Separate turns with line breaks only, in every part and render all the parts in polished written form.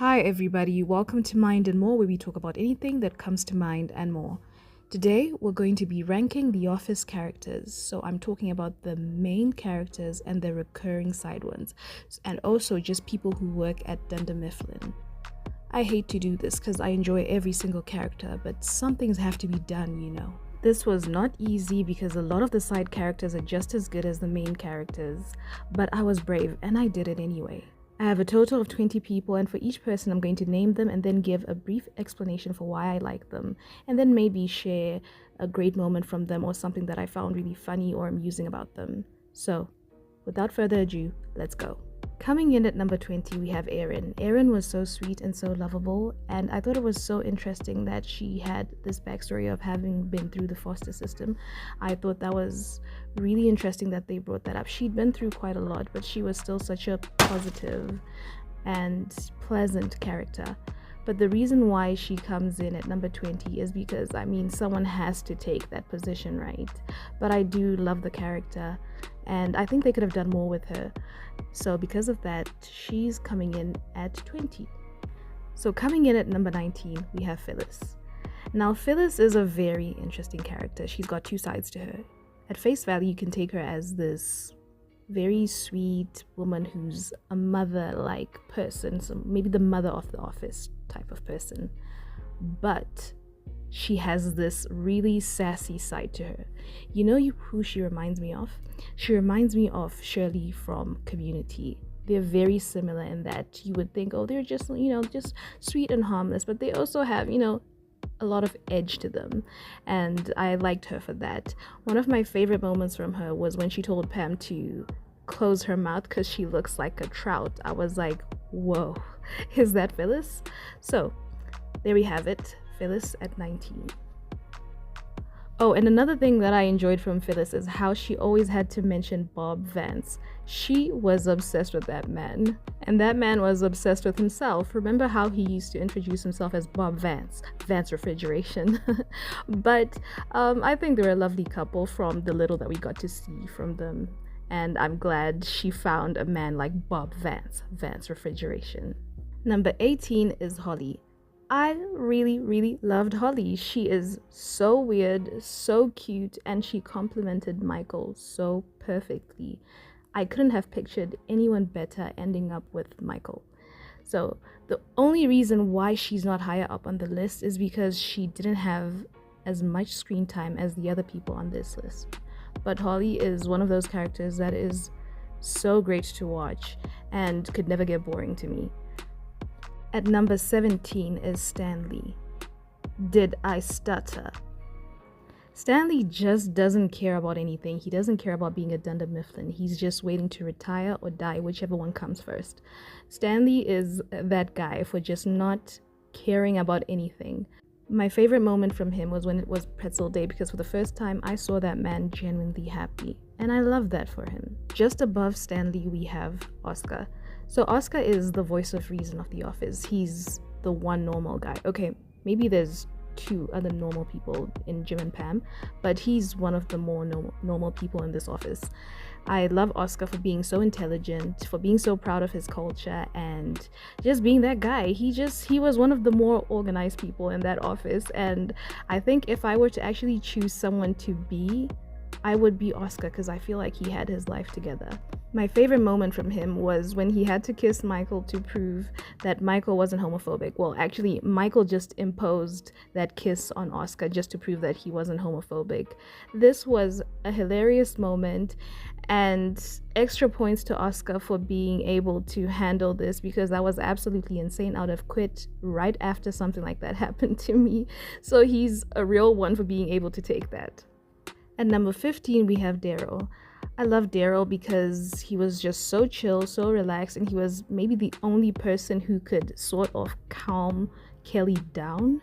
Hi, everybody. Welcome to Mind and More, where we talk about anything that comes to mind and more. Today, we're going to be ranking The Office characters. So, I'm talking about the main characters and the recurring side ones, and also just people who work at Dunder Mifflin. I hate to do this because I enjoy every single character, but some things have to be done. This was not easy because a lot of the side characters are just as good as the main characters, but I was brave and I did it anyway. I have a total of 20 people, and for each person I'm going to name them and then give a brief explanation for why I like them, and then maybe share a great moment from them or something that I found really funny or amusing about them. So, without further ado, let's go. Coming in at number 20, we have Erin. Erin was so sweet and so lovable, and I thought it was so interesting that she had this backstory of having been through the foster system. I thought that was really interesting that they brought that up. She'd been through quite a lot, but she was still such a positive and pleasant character. But the reason why she comes in at number 20 is because, someone has to take that position, right? But I do love the character, and I think they could have done more with her. So because of that, she's coming in at 20. So coming in at number 19, we have Phyllis. Now, Phyllis is a very interesting character. She's got two sides to her. At face value, you can take her as this very sweet woman who's a mother-like person, so maybe the mother of the office type of person. But she has this really sassy side to her. Who she reminds me of? She reminds me of Shirley from Community. They're very similar in that you would think, oh, they're just sweet and harmless, but they also have, a lot of edge to them, and I liked her for that. One of my favorite moments from her was when she told Pam to close her mouth because she looks like a trout. I was like, whoa, is that Phyllis? So there we have it, Phyllis at 19. Oh, and another thing that I enjoyed from Phyllis is how she always had to mention Bob Vance. She was obsessed with that man, and that man was obsessed with himself. Remember how he used to introduce himself as Bob Vance, Vance Refrigeration. But I think they're a lovely couple from the little that we got to see from them, and I'm glad she found a man like Bob Vance, Vance Refrigeration. Number 18 is Holly. I really, really loved Holly. She is so weird, so cute, and she complimented Michael so perfectly. I couldn't have pictured anyone better ending up with Michael. So the only reason why she's not higher up on the list is because she didn't have as much screen time as the other people on this list. But Holly is one of those characters that is so great to watch and could never get boring to me. At number 17 is Stanley. Did I stutter? Stanley just doesn't care about anything. He doesn't care about being a Dunder Mifflin. He's just waiting to retire or die, whichever one comes first. Stanley is that guy for just not caring about anything. My favorite moment from him was when it was Pretzel Day, because for the first time I saw that man genuinely happy, and I love that for him. Just above Stanley, we have Oscar. So Oscar is the voice of reason of the office. He's the one normal guy. Okay, maybe there's two other normal people in Jim and Pam, but he's one of the more normal people in this office. I love Oscar for being so intelligent, for being so proud of his culture, and just being that guy. He was one of the more organized people in that office, and I think if I were to actually choose someone to be, I would be Oscar, because I feel like he had his life together. My favorite moment from him was when he had to kiss Michael to prove that Michael wasn't homophobic. Well, actually, Michael just imposed that kiss on Oscar just to prove that he wasn't homophobic. This was a hilarious moment, and extra points to Oscar for being able to handle this, because that was absolutely insane. I would have quit right after something like that happened to me. So he's a real one for being able to take that. At number 15, we have Daryl. I love Daryl because he was just so chill, so relaxed, and he was maybe the only person who could sort of calm Kelly down.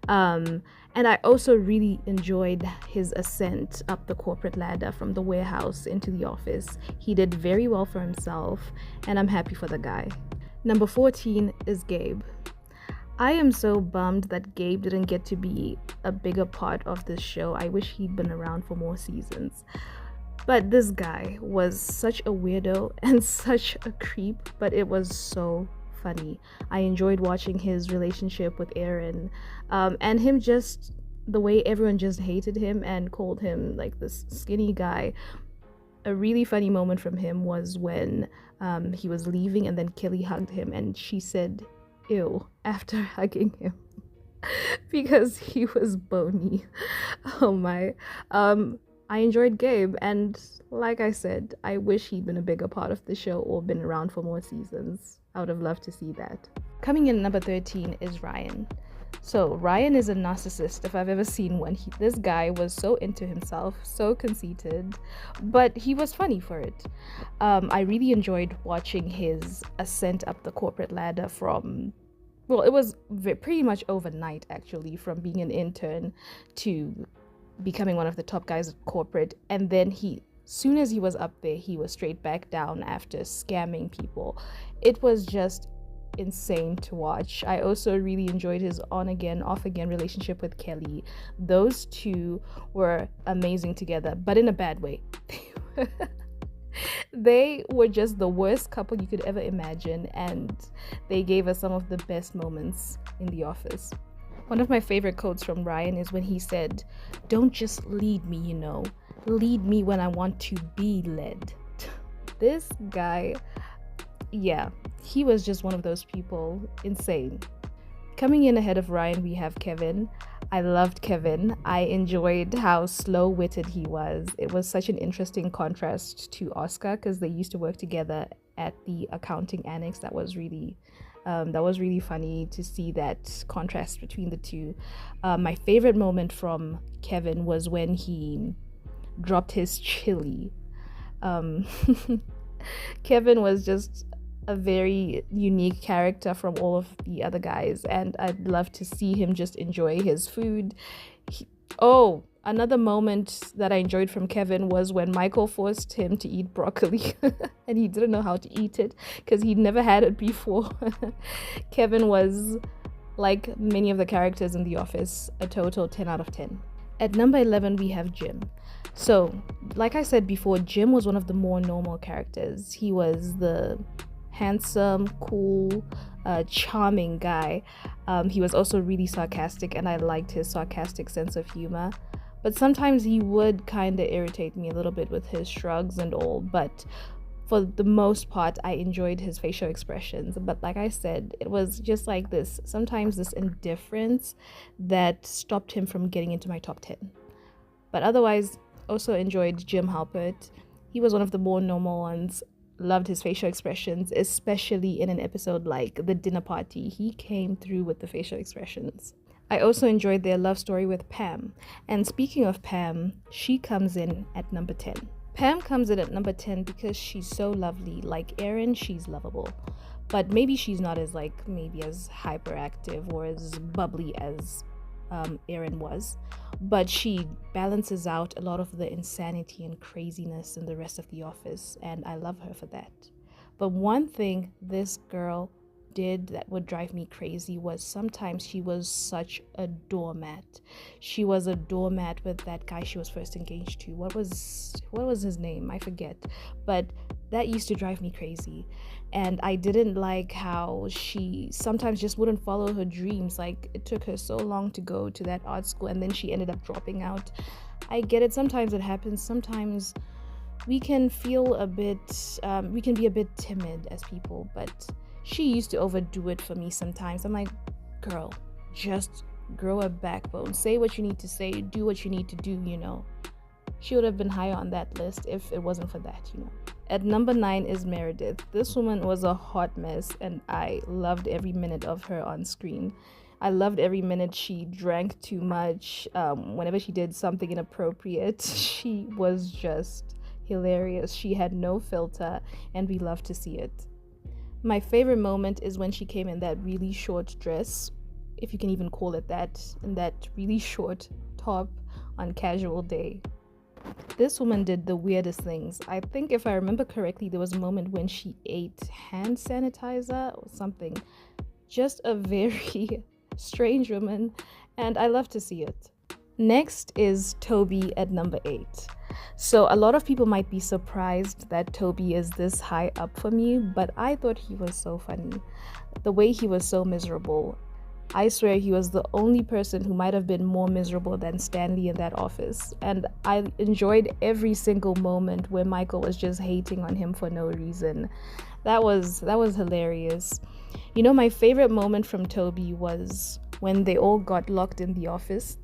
And I also really enjoyed his ascent up the corporate ladder from the warehouse into the office. He did very well for himself, and I'm happy for the guy. Number 14 is Gabe. I am so bummed that Gabe didn't get to be a bigger part of this show. I wish he'd been around for more seasons. But this guy was such a weirdo and such a creep, but it was so funny. I enjoyed watching his relationship with Aaron, and him just the way everyone just hated him and called him like this skinny guy. A really funny moment from him was when he was leaving and then Kelly hugged him and she said, "Ew," after hugging him because he was bony. Oh my. I enjoyed Gabe, and like I said, I wish he'd been a bigger part of the show or been around for more seasons. I would have loved to see that. Coming in at number 13 is Ryan. So Ryan is a narcissist if I've ever seen one. This guy was so into himself, so conceited, but he was funny for it. I really enjoyed watching his ascent up the corporate ladder from, well, it was pretty much overnight actually, from being an intern to becoming one of the top guys at corporate, and then soon as he was up there, he was straight back down after scamming people. It was just insane to watch. I also really enjoyed his on again, off again relationship with Kelly. Those two were amazing together, but in a bad way. They were just the worst couple you could ever imagine, and they gave us some of the best moments in The Office. One of my favorite quotes from Ryan is when he said, "Don't just lead me, lead me when I want to be led." This guy, yeah, he was just one of those people. Insane. Coming in ahead of Ryan, we have Kevin. I loved Kevin. I enjoyed how slow-witted he was. It was such an interesting contrast to Oscar because they used to work together at the accounting annex. That was really funny to see that contrast between the two. My favorite moment from Kevin was when he dropped his chili. Kevin was just a very unique character from all of the other guys, and I'd love to see him just enjoy his food. Another moment that I enjoyed from Kevin was when Michael forced him to eat broccoli and he didn't know how to eat it because he'd never had it before. Kevin was, like many of the characters in The Office, a total 10 out of 10. At number 11, we have Jim. So, like I said before, Jim was one of the more normal characters. He was the handsome, cool, charming guy. He was also really sarcastic, and I liked his sarcastic sense of humor. But sometimes he would kind of irritate me a little bit with his shrugs and all. But for the most part, I enjoyed his facial expressions. But like I said, it was just like this, sometimes this indifference that stopped him from getting into my top 10. But otherwise, also enjoyed Jim Halpert. He was one of the more normal ones. Loved his facial expressions, especially in an episode like The Dinner Party. He came through with the facial expressions. I also enjoyed their love story with Pam. And speaking of Pam, she comes in at number 10. Pam comes in at number 10 because she's so lovely. Like Erin, she's lovable. But maybe she's not as as hyperactive or as bubbly as Erin was. But she balances out a lot of the insanity and craziness in the rest of The Office, and I love her for that. But one thing this girl did that would drive me crazy was sometimes she was such a doormat. She was a doormat with that guy she was first engaged to. What was his name? I forget. But that used to drive me crazy. And I didn't like how she sometimes just wouldn't follow her dreams. Like, it took her so long to go to that art school and then she ended up dropping out. I get it. Sometimes it happens. Sometimes we can feel we can be a bit timid as people, but she used to overdo it for me sometimes. I'm like, girl, just grow a backbone. Say what you need to say. Do what you need to do, She would have been higher on that list if it wasn't for that, At number 9 is Meredith. This woman was a hot mess, and I loved every minute of her on screen. I loved every minute she drank too much. Whenever she did something inappropriate, she was just hilarious. She had no filter, and we loved to see it. My favorite moment is when she came in that really short dress, if you can even call it that, in that really short top on casual day. This woman did the weirdest things. I think if I remember correctly, there was a moment when she ate hand sanitizer or something. Just a very strange woman, and I love to see it. Next is Toby at number 8. So a lot of people might be surprised that Toby is this high up for me, but I thought he was so funny. The way he was so miserable. I swear he was the only person who might have been more miserable than Stanley in that office. And I enjoyed every single moment where Michael was just hating on him for no reason. That was hilarious. You know, my favorite moment from Toby was when they all got locked in the office.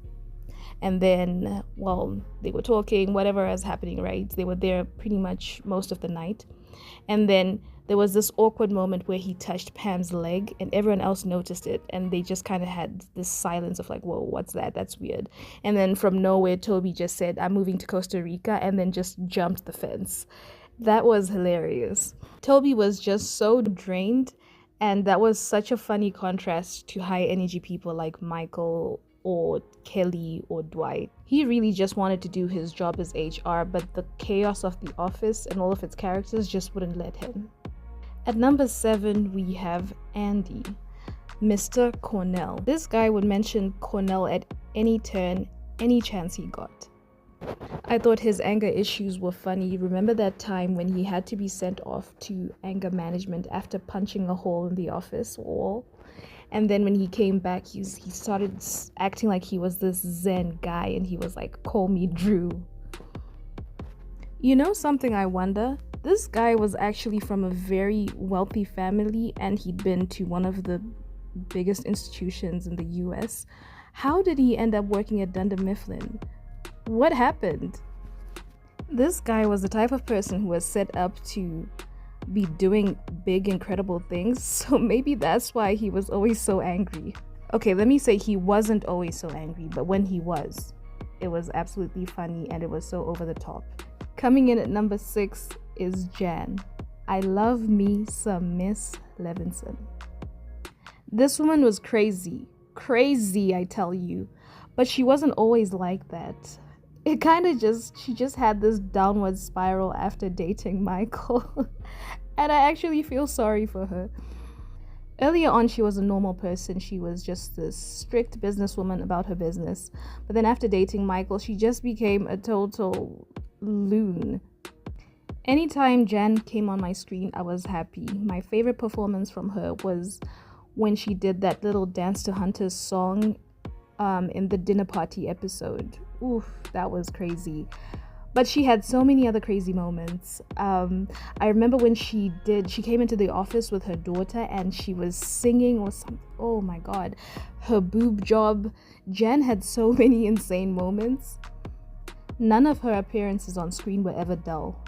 And then, well, they were talking, whatever was happening, right? They were there pretty much most of the night. And then there was this awkward moment where he touched Pam's leg and everyone else noticed it. And they just kind of had this silence of like, whoa, what's that? That's weird. And then from nowhere, Toby just said, I'm moving to Costa Rica, and then just jumped the fence. That was hilarious. Toby was just so drained. And that was such a funny contrast to high energy people like Michael or Kelly or Dwight. He really just wanted to do his job as HR, but the chaos of the office and all of its characters just wouldn't let him. At number 7, we have Andy, Mr. Cornell. This guy would mention Cornell at any turn, any chance he got. I thought his anger issues were funny. Remember that time when he had to be sent off to anger management after punching a hole in the office wall? And then when he came back, he started acting like he was this Zen guy, and he was like, call me Drew. You know something I wonder? This guy was actually from a very wealthy family, and he'd been to one of the biggest institutions in the US. How did he end up working at Dunder Mifflin? What happened? This guy was the type of person who was set up to be doing big, incredible things, so maybe that's why he was always so angry. Okay, let me say he wasn't always so angry, but when he was, it was absolutely funny and it was so over the top. Coming in at number 6 is Jan. I love me some Miss Levinson. This woman was crazy, I tell you, but she wasn't always like that. It kind of she just had this downward spiral after dating Michael. And I actually feel sorry for her. Earlier on, she was a normal person. She was just this strict businesswoman about her business. But then after dating Michael, she just became a total loon. Anytime Jan came on my screen, I was happy. My favorite performance from her was when she did that little Dance to Hunters song in the dinner party episode. Oof, that was crazy. But she had so many other crazy moments. I remember when she came into the office with her daughter and she was singing or something. Oh my God, her boob job. Jan had so many insane moments. None of her appearances on screen were ever dull.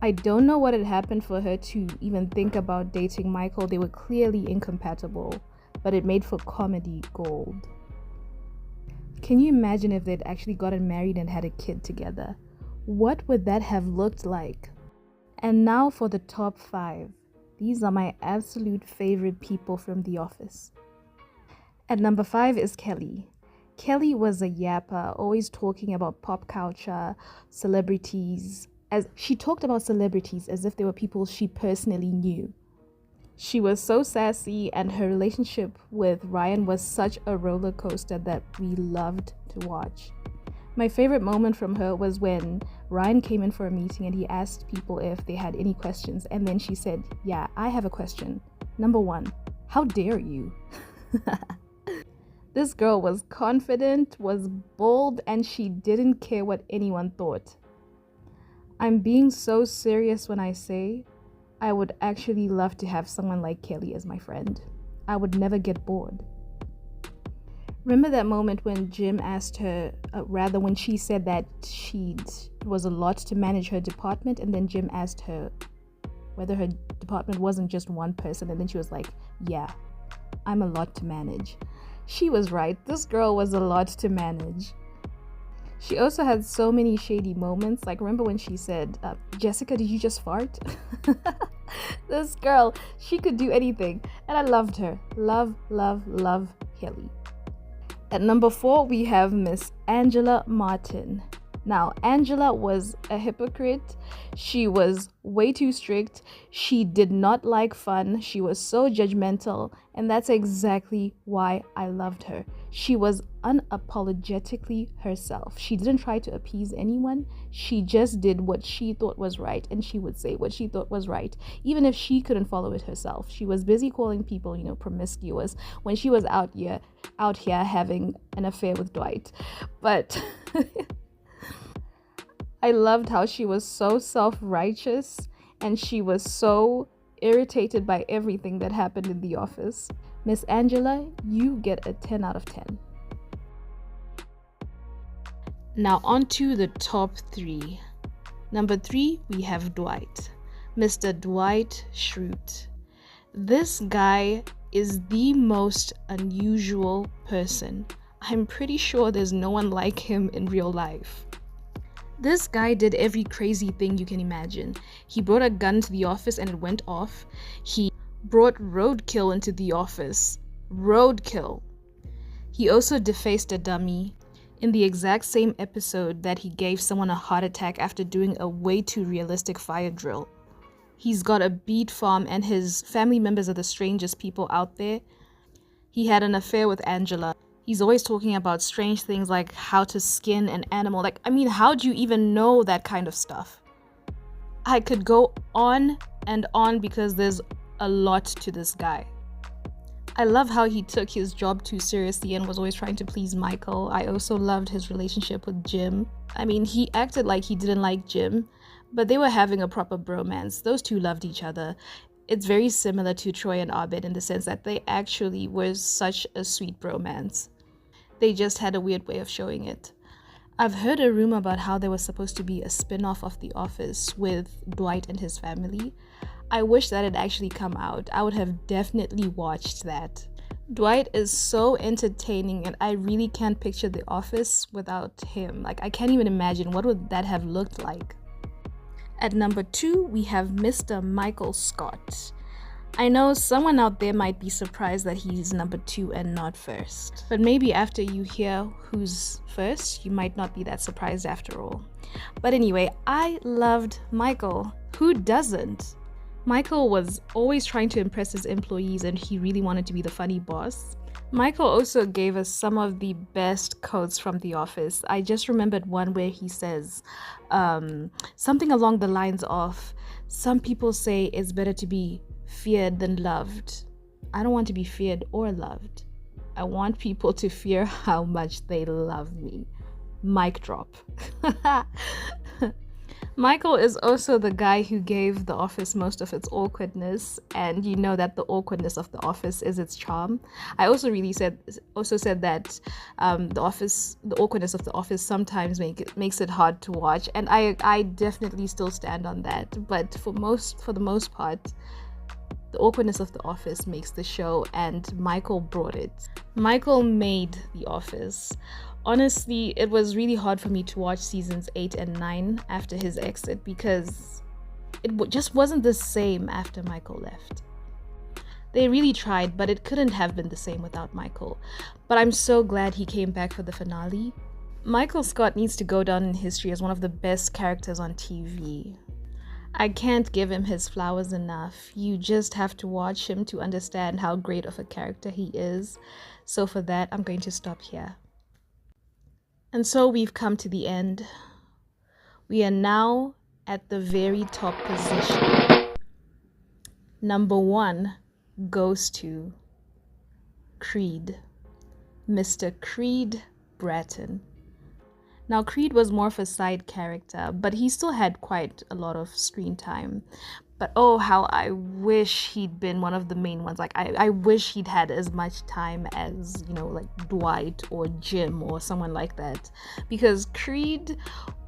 I don't know what had happened for her to even think about dating Michael. They were clearly incompatible, but it made for comedy gold. Can you imagine if they'd actually gotten married and had a kid together? What would that have looked like? And now for the top 5. These are my absolute favorite people from The Office. At number 5 is Kelly. Kelly was a yapper, always talking about pop culture, celebrities. As she talked about celebrities as if they were people she personally knew. She was so sassy, and her relationship with Ryan was such a roller coaster that we loved to watch. My favorite moment from her was when Ryan came in for a meeting and he asked people if they had any questions, and then she said, yeah, I have a question. Number 1, how dare you? This girl was confident, was bold, and she didn't care what anyone thought. I'm being so serious when I say I would actually love to have someone like Kelly as my friend. I would never get bored. Remember that moment when Jim asked her, when she said that it was a lot to manage her department, and then Jim asked her whether her department wasn't just one person, and then she was like, yeah, I'm a lot to manage. She was right. This girl was a lot to manage. She also had so many shady moments. Like, remember when she said, Jessica, did you just fart? This girl, she could do anything. And I loved her. Love Kelly. At number 4, we have Miss Angela Martin. Now, Angela was a hypocrite. She was way too strict. She did not like fun. She was so judgmental. And that's exactly why I loved her. She was unapologetically herself. She didn't try to appease anyone. She just did what she thought was right. And she would say what she thought was right, even if she couldn't follow it herself. She was busy calling people, promiscuous when she was out here having an affair with Dwight. But I loved how she was so self-righteous and she was so irritated by everything that happened in the office. Miss Angela, you get a 10 out of 10. Now on to the top 3. Number 3, we have Dwight. Mr. Dwight Schrute. This guy is the most unusual person. I'm pretty sure there's no one like him in real life. This guy did every crazy thing you can imagine. He brought a gun to the office and it went off. He brought roadkill into the office. Roadkill. He also defaced a dummy in the exact same episode that he gave someone a heart attack after doing a way too realistic fire drill. He's got a beet farm and his family members are the strangest people out there. He had an affair with Angela. He's always talking about strange things like how to skin an animal. How do you even know that kind of stuff? I could go on and on because there's a lot to this guy. I love how he took his job too seriously and was always trying to please Michael. I also loved his relationship with Jim. He acted like he didn't like Jim, but they were having a proper bromance. Those two loved each other. It's very similar to Troy and Abed in the sense that they actually were such a sweet bromance. They just had a weird way of showing it. I've heard a rumor about how there was supposed to be a spin-off of The Office with Dwight and his family. I wish that had actually come out. I would have definitely watched that. Dwight is so entertaining and I really can't picture The Office without him. I can't even imagine what would that have looked like. At number 2, we have Mr. Michael Scott. I know someone out there might be surprised that he's number 2 and not first. But maybe after you hear who's first, you might not be that surprised after all. But anyway, I loved Michael. Who doesn't? Michael was always trying to impress his employees and he really wanted to be the funny boss. Michael also gave us some of the best quotes from The Office. I just remembered one where he says something along the lines of, "Some people say it's better to be feared than loved. I don't want to be feared or loved. I want people to fear how much they love me." Mic drop. Michael is also the guy who gave The Office most of its awkwardness, and you know that the awkwardness of The Office is its charm. I also said that the awkwardness of The Office sometimes makes it hard to watch, and I definitely still stand on that. But for the most part, the awkwardness of The Office makes the show, and Michael brought it. Michael made The Office. Honestly, it was really hard for me to watch seasons 8 and 9 after his exit because it just wasn't the same after Michael left. They really tried, but it couldn't have been the same without Michael. But I'm so glad he came back for the finale. Michael Scott needs to go down in history as one of the best characters on TV. I can't give him his flowers enough. You just have to watch him to understand how great of a character he is. So for that, I'm going to stop here. And so we've come to the end. We are now at the very top position. Number 1 goes to Creed. Mr. Creed Bratton. Now, Creed was more of a side character, but he still had quite a lot of screen time. But oh, how I wish he'd been one of the main ones. I wish he'd had as much time as, Dwight or Jim or someone like that. Because Creed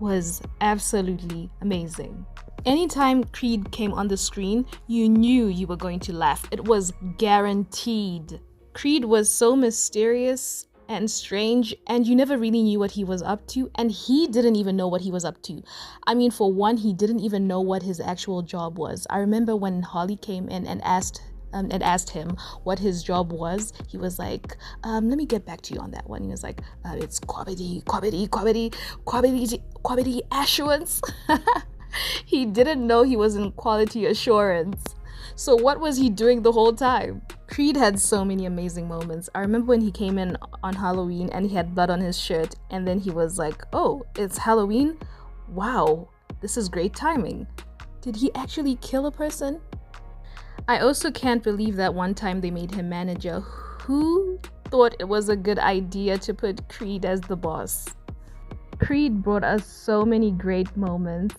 was absolutely amazing. Anytime Creed came on the screen, you knew you were going to laugh. It was guaranteed. Creed was so mysterious and strange, and you never really knew what he was up to, and he didn't even know what he was up to. For one, he didn't even know what his actual job was. I remember when Holly came in and asked and asked him what his job was, he was like, let me get back to you on that one. He was like, it's quality assurance. He didn't know he was in quality assurance. So what was he doing the whole time? Creed had so many amazing moments. I remember when he came in on Halloween and he had blood on his shirt, and then he was like, oh, it's Halloween? Wow, this is great timing. Did he actually kill a person? I also can't believe that one time they made him manager. Who thought it was a good idea to put Creed as the boss? Creed brought us so many great moments.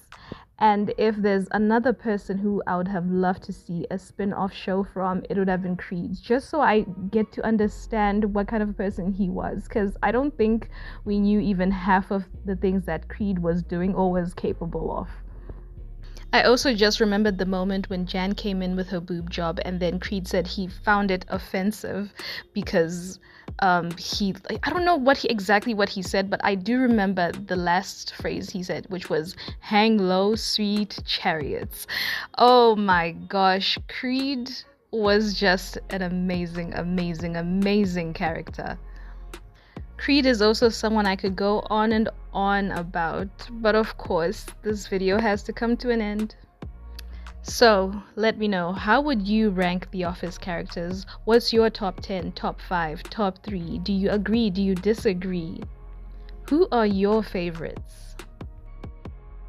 And if there's another person who I would have loved to see a spin-off show from, it would have been Creed, just so I get to understand what kind of person he was, because I don't think we knew even half of the things that Creed was doing or was capable of. I also just remembered the moment when Jan came in with her boob job, and then Creed said he found it offensive because I don't know exactly what he said, but I do remember the last phrase he said, which was "hang low, sweet chariots." Oh my gosh, Creed was just an amazing character. Creed is also someone I could go on and on about, but of course, this video has to come to an end. So, let me know, how would you rank The Office characters? What's your top 10, top 5, top 3? Do you agree? Do you disagree? Who are your favorites?